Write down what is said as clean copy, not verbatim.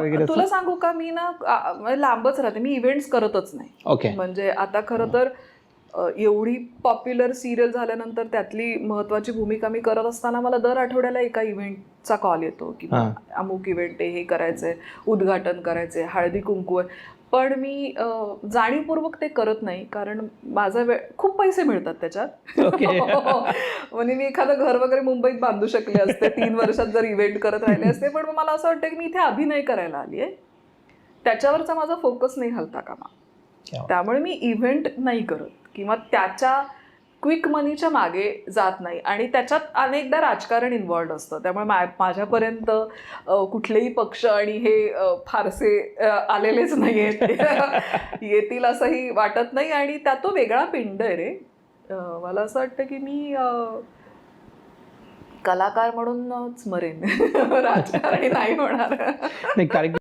वगैरे? तुला सांगू का, मी ना लांबच राहते, मी इव्हेंट्स करतच नाही. ओके. म्हणजे आता खरं तर एवढी पॉप्युलर सिरियल झाल्यानंतर त्यातली महत्वाची भूमिका मी करत असताना मला दर आठवड्याला एका इव्हेंटचा कॉल येतो की अमुक इव्हेंट आहे, हे करायचंय, उद्घाटन करायचंय, हळदी कुंकू आहे. पण मी जाणीवपूर्वक ते करत नाही, कारण माझा वेळ, खूप पैसे मिळतात त्याच्यात. म्हणजे मी एखादं घर वगैरे मुंबईत बांधू शकले असते 3 वर्षात जर इव्हेंट करत राहिले असते. पण मला असं वाटतं की मी इथे अभिनय करायला आली आहे, त्याच्यावरचा माझा फोकस नाही हलता कामा. त्यामुळे मी इव्हेंट नाही करत किंवा त्याच्या क्विक मनीच्या मागे जात नाही. आणि त्याच्यात अनेकदा राजकारण इन्व्हॉल्ड असतं, त्यामुळे माझ्यापर्यंत कुठलेही पक्ष आणि हे फारसे आलेलेच नाही आहेत. येतील असंही वाटत नाही. आणि त्या तो वेगळा पिंड आहे रे. मला असं वाटतं की मी कलाकार म्हणूनच मरेन, राजकारणी नाही होणार. नाही, कारण